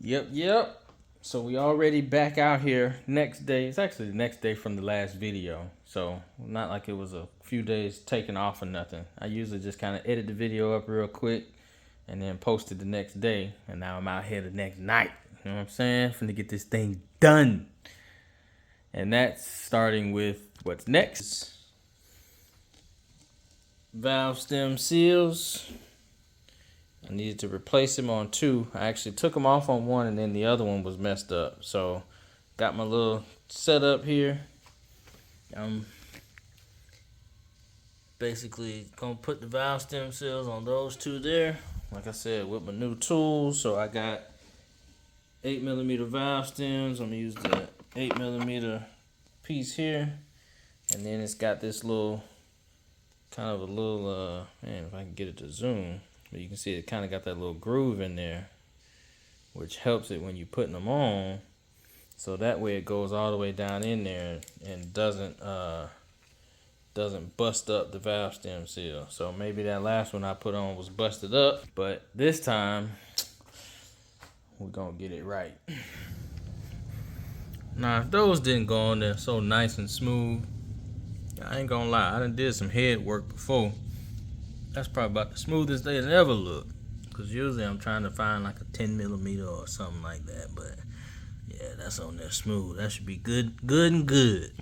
Yep. So we already back out here next day. It's actually the next day from the last video. So not like it was a few days taken off or nothing. I usually just kind of edit the video up real quick and then post it the next day. And now I'm out here the next night. You know what I'm saying? Finna get this thing done. And that's starting with what's next. Valve stem seals. I needed to replace them on two. I actually took them off on one and then the other one was messed up. So got my little setup here. I'm basically gonna put the valve stem seals on those two there. Like I said, with my new tools. So I got 8mm valve stems. I'm gonna use the 8mm piece here. And then it's got this little, kind of a little, man, if I can get it to zoom. But you can see it kind of got that little groove in there, which helps it when you're putting them on. So that way it goes all the way down in there and doesn't bust up the valve stem seal. So maybe that last one I put on was busted up, but this time we're gonna get it right. Now, if those didn't go on there so nice and smooth, I ain't gonna lie, I done did some head work before. That's probably about the smoothest they ever look. Cause usually I'm trying to find like a 10mm or something like that. But yeah, that's on there smooth. That should be good and good.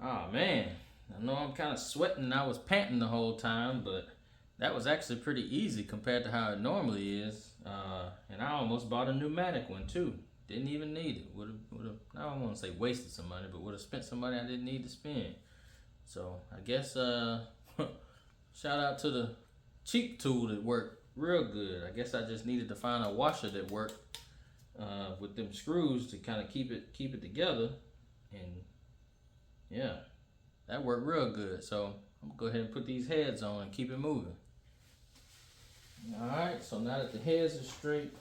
Oh man, I know I'm kind of sweating and I was panting the whole time, but that was actually pretty easy compared to how it normally is. And I almost bought a pneumatic one too. Didn't even need it. Would have. I don't want to say wasted some money, but would have spent some money I didn't need to spend. So I guess shout out to the cheap tool that worked real good. I guess I just needed to find a washer that worked with them screws to kind of keep it together, and yeah, that worked real good. So I'm gonna go ahead and put these heads on and keep it moving. All right, so now that the heads are straight,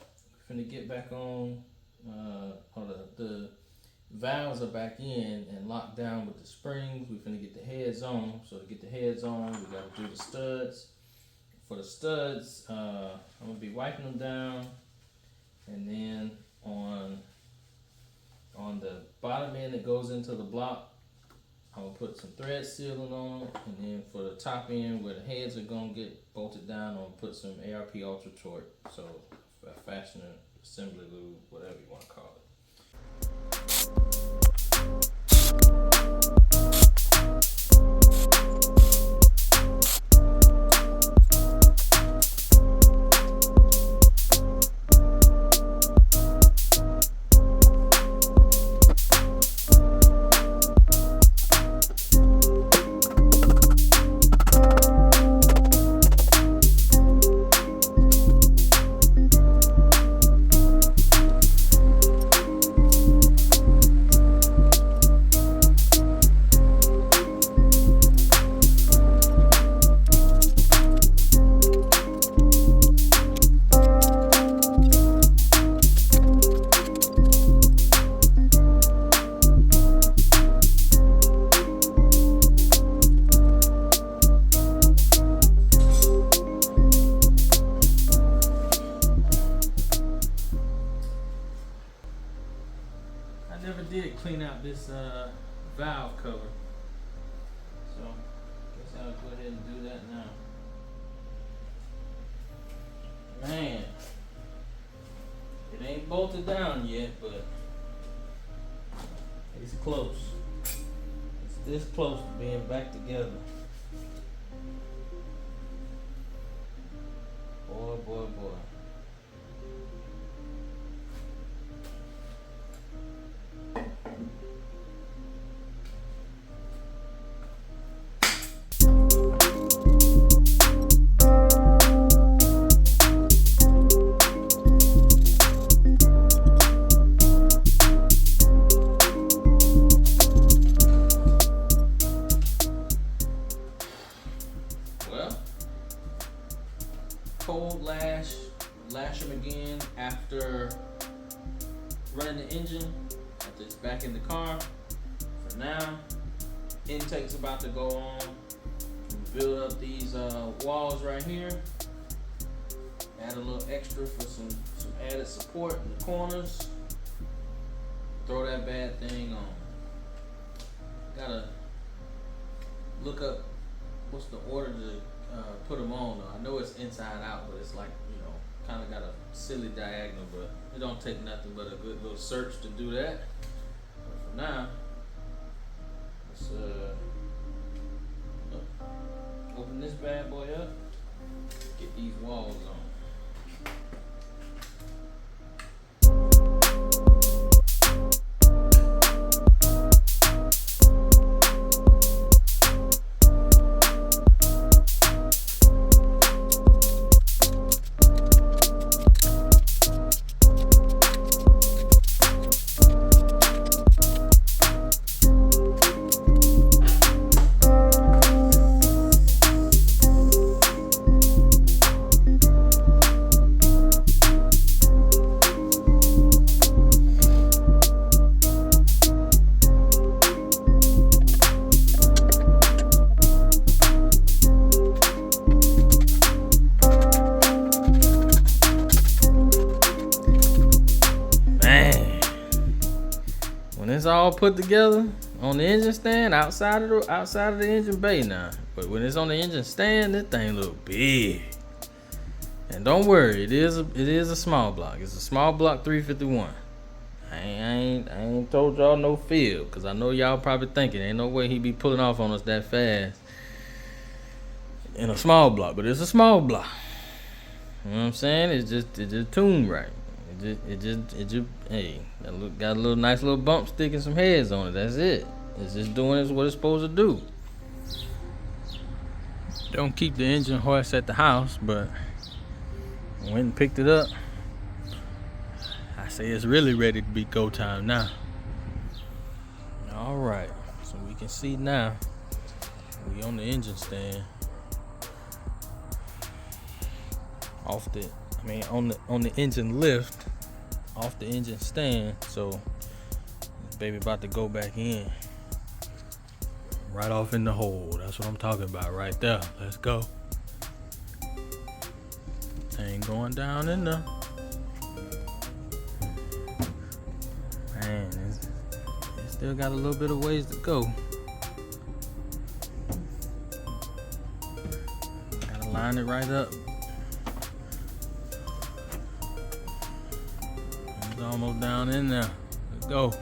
we're finna get back on. The valves are back in and locked down with the springs. We're finna get the heads on. So to get the heads on, we gotta do the studs. For the studs, I'm gonna be wiping them down, and then on the bottom end that goes into the block, I'm gonna put some thread sealing on it, and then for the top end where the heads are gonna get bolted down, I'm gonna put some ARP Ultra Torque, so fastener assembly lube, whatever you want to call it. I never did clean out this valve cover, so I guess I'll go ahead and do that now. bolted down yet, but it's close. It's this close to being back together. Boy, boy, boy. Well, cold lash them again after running the engine, after it's back in the car. For now, intake's about to go on. Build up these walls right here. Add a little extra for some added support in the corners. Throw that bad thing on. Gotta look up what's the order to put them on though. I know it's inside out, but it's like, you know, kind of got a silly diagonal, but it don't take nothing but a good little search to do that. But for now, let's open this bad boy up, get these walls on. It's all put together on the engine stand outside of the engine bay now. But when it's on the engine stand, this thing look big. And don't worry, it is a small block. It's a small block 351. I ain't told y'all no feel, cause I know y'all probably thinking ain't no way he be pulling off on us that fast in a small block. But it's a small block. You know what I'm saying? It just tuned right. It just hey, got a little nice little bump stick and some heads on it. That's it. It's just doing what it's supposed to do. Don't keep the engine horse at the house, but I went and picked it up. I say it's really ready to be go time now. All right, so we can see now. We on the engine stand. On the engine lift, off the engine stand. So this baby about to go back in, right off in the hole. That's what I'm talking about right there. Let's go. Ain't going down in there. Man, it still got a little bit of ways to go. Gotta line it right up. Almost down in there. Let's go.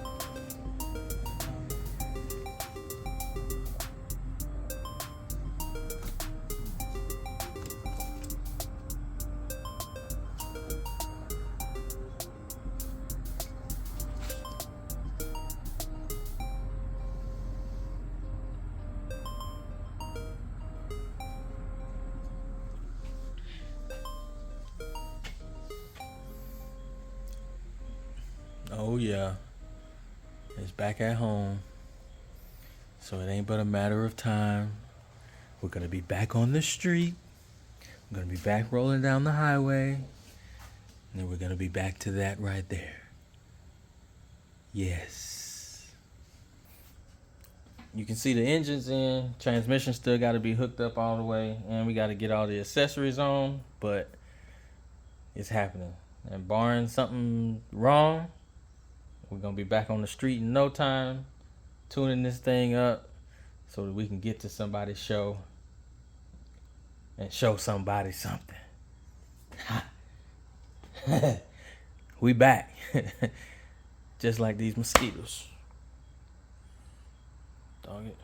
Oh yeah, it's back at home, so it ain't but a matter of time. We're gonna be back on the street. We're gonna be back rolling down the highway, and then we're gonna be back to that right there. Yes. You can see the engine's in, transmission still gotta be hooked up all the way, and we gotta get all the accessories on, but it's happening. And barring something wrong, we're gonna be back on the street in no time, tuning this thing up so that we can get to somebody's show and show somebody something. We back. Just like these mosquitoes. Dog it.